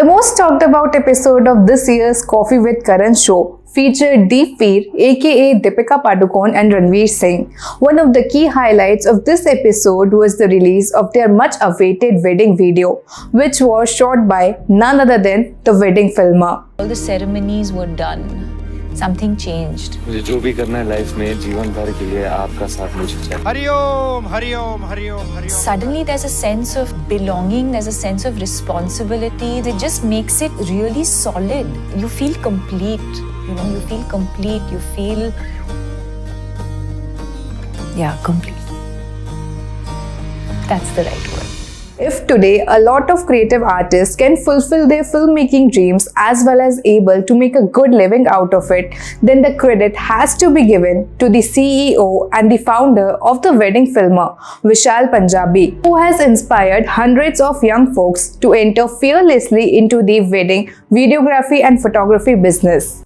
The most talked about episode of this year's Coffee with Karan show featured Deepveer aka Deepika-Padukone and Ranveer Singh. One of the key highlights of this episode was the release of their much awaited wedding video, which was shot by none other than the wedding filmer. All the ceremonies were done. Something changed. मुझे जो भी करना है life में जीवन भर के लिए आपका साथ मुझे चाहिए. Hariom Hariom Hariom Hariom. Suddenly there's a sense of belonging, there's a sense of responsibility that just makes it really solid. You feel complete, you feel complete, you feel, complete. That's the right word. If today a lot of creative artists can fulfill their filmmaking dreams as well as able to make a good living out of it, then the credit has to be given to the CEO and the founder of the wedding filmer, Vishal Punjabi, who has inspired hundreds of young folks to enter fearlessly into the wedding videography and photography business.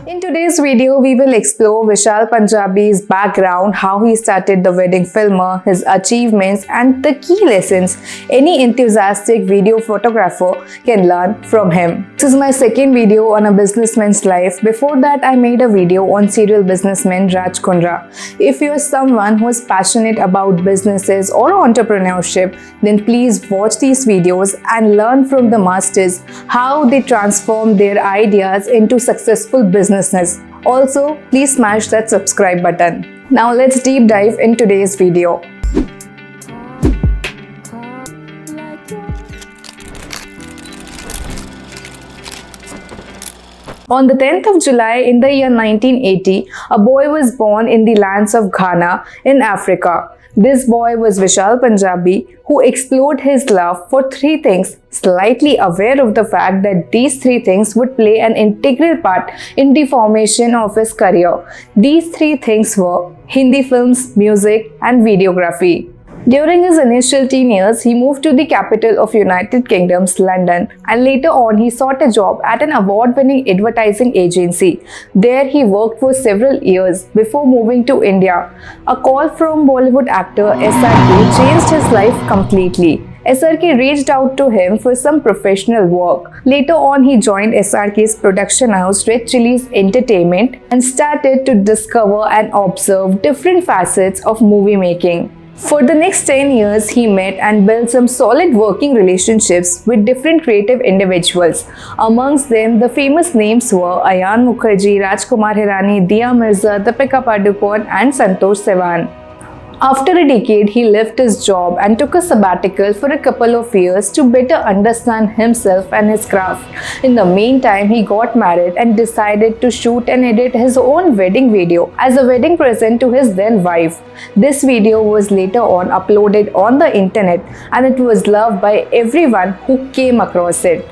In today's video, we will explore Vishal Punjabi's background, how he started the wedding filmer, his achievements, and the key lessons any enthusiastic video photographer can learn from him. This is my second video on a businessman's life. Before that, I made a video on serial businessman Rajkumar. If you are someone who is passionate about businesses or entrepreneurship, then please watch these videos and learn from the masters how they transform their ideas into successful businesses. Also, please smash that subscribe button. Now let's deep dive in today's video. On the 10th of July in the year 1980, a boy was born in the lands of Ghana in Africa. This boy was Vishal Punjabi, who explored his love for three things, slightly aware of the fact that these three things would play an integral part in the formation of his career. These three things were Hindi films, music, and videography. During his initial teen years, he moved to the capital of United Kingdom's London, and later on he sought a job at an award-winning advertising agency. There he worked for several years before moving to India. A call from Bollywood actor SRK changed his life completely. SRK reached out to him for some professional work. Later on, he joined SRK's production house Red Chillies Entertainment and started to discover and observe different facets of movie making. For the next 10 years, he met and built some solid working relationships with different creative individuals. Amongst them, the famous names were Ayan Mukherjee, Rajkumar-Patralekha, Dia Mirza, Deepika-Padukone, and Santosh Sivan. After a decade, he left his job and took a sabbatical for a couple of years to better understand himself and his craft. In the meantime, he got married and decided to shoot and edit his own wedding video as a wedding present to his then wife. This video was later on uploaded on the internet and it was loved by everyone who came across it.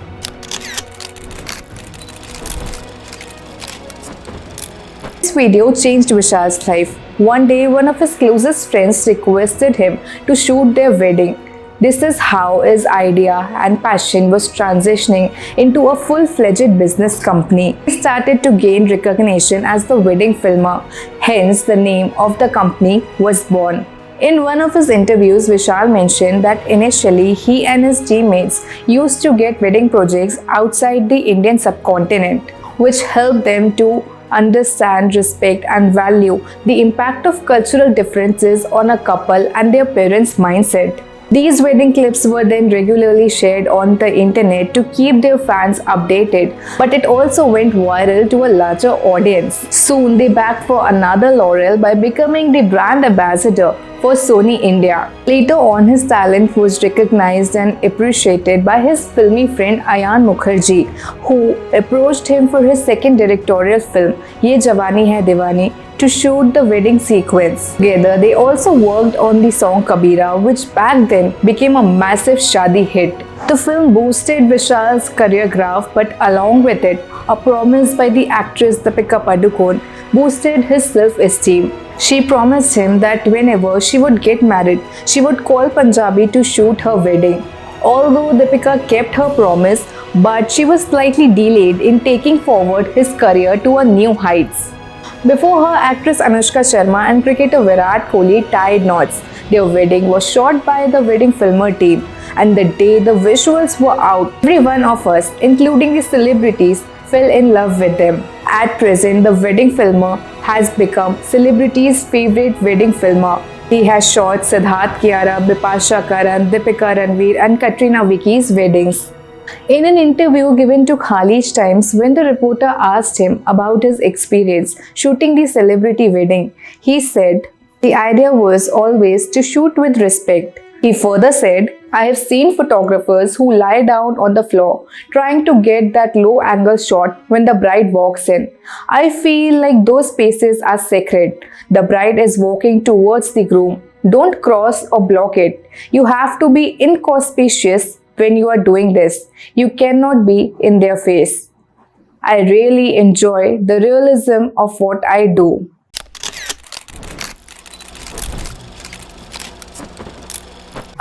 This video changed Vishal's life. One day, one of his closest friends requested him to shoot their wedding. This is how his idea and passion was transitioning into a full-fledged business company. He started to gain recognition as the wedding filmer. Hence, the name of the company was born. In one of his interviews, Vishal mentioned that initially he and his teammates used to get wedding projects outside the Indian subcontinent, which helped them to understand, respect, and value the impact of cultural differences on a couple and their parents' mindset. These wedding clips were then regularly shared on the internet to keep their fans updated, but it also went viral to a larger audience. Soon, they backed for another laurel by becoming the brand ambassador for Sony India. Later on, his talent was recognized and appreciated by his filmy friend Ayan Mukherjee, who approached him for his second directorial film, Ye Jawani Hai Diwani, to shoot the wedding sequence. Together, they also worked on the song Kabira, which back then became a massive shadi hit. The film boosted Vishal's career graph, but along with it, a promise by the actress Deepika-Padukone boosted his self-esteem. She promised him that whenever she would get married, she would call Punjabi to shoot her wedding. Although Deepika kept her promise, but she was slightly delayed in taking forward his career to a new heights. Before her, actress Anushka Sharma and cricketer Virat Kohli tied knots. Their wedding was shot by the wedding filmer team, and the day the visuals were out, every one of us, including the celebrities, fell in love with them. At present, the wedding filmer has become celebrities' favorite wedding filmer. He has shot Sidharth-Kiara, Bipasha Karan, Deepika-Ranveer and Katrina-Vicky's weddings. In an interview given to Khaleej Times, when the reporter asked him about his experience shooting the celebrity wedding, he said, "The idea was always to shoot with respect." He further said, "I have seen photographers who lie down on the floor trying to get that low angle shot when the bride walks in. I feel like those spaces are sacred. The bride is walking towards the groom. Don't cross or block it. You have to be inconspicuous when you are doing this. You cannot be in their face. I really enjoy the realism of what I do."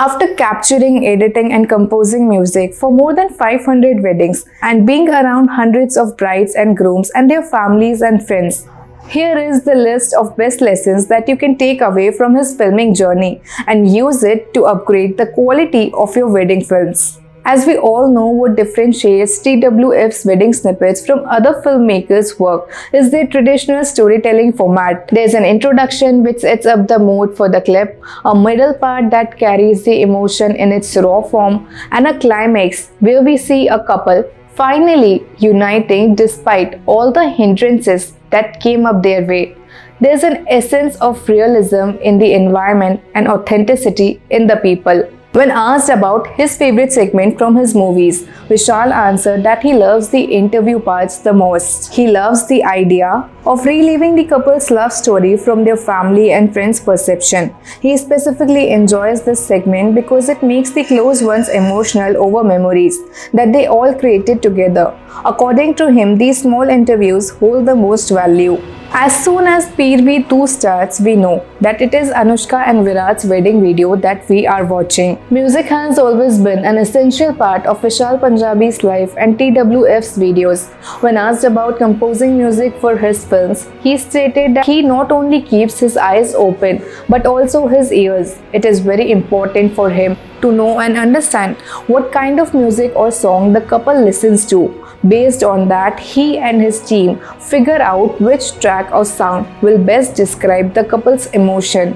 After capturing, editing and composing music for more than 500 weddings and being around hundreds of brides and grooms and their families and friends, here is the list of best lessons that you can take away from his filming journey and use it to upgrade the quality of your wedding films. As we all know, what differentiates TWF's wedding snippets from other filmmakers' work is their traditional storytelling format. There's an introduction which sets up the mood for the clip, a middle part that carries the emotion in its raw form, and a climax where we see a couple finally uniting despite all the hindrances that came up their way. There's an essence of realism in the environment and authenticity in the people. When asked about his favorite segment from his movies, Vishal answered that he loves the interview parts the most. He loves the idea of reliving the couple's love story from their family and friends' perception. He specifically enjoys this segment because it makes the close ones emotional over memories that they all created together. According to him, these small interviews hold the most value. As soon as PRV 2 starts, we know that it is Anushka and Virat's wedding video that we are watching. Music has always been an essential part of Vishal Punjabi's life and TWF's videos. When asked about composing music for his films, he stated that he not only keeps his eyes open but also his ears. It is very important for him to know and understand what kind of music or song the couple listens to. Based on that, he and his team figure out which track or sound will best describe the couple's emotion.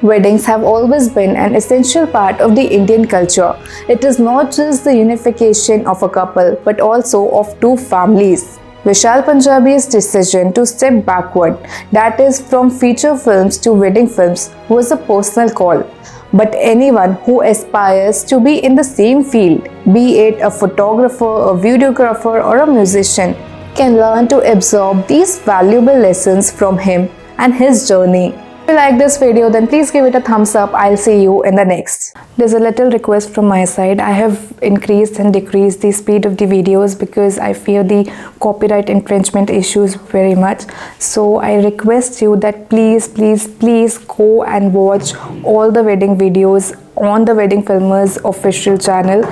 Weddings have always been an essential part of the Indian culture. It is not just the unification of a couple but also of two families. Vishal Punjabi's decision to step backward, that is from feature films to wedding films, was a personal call. But anyone who aspires to be in the same field, be it a photographer, a videographer or a musician, can learn to absorb these valuable lessons from him and his journey. If you like this video, then please give it a thumbs up. I'll see you in the next. There's a little request from my side. I have increased and decreased the speed of the videos because I fear the copyright infringement issues very much. So I request you that please go and watch all the wedding videos on the Wedding Filmers official channel,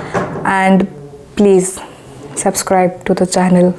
and please subscribe to the channel.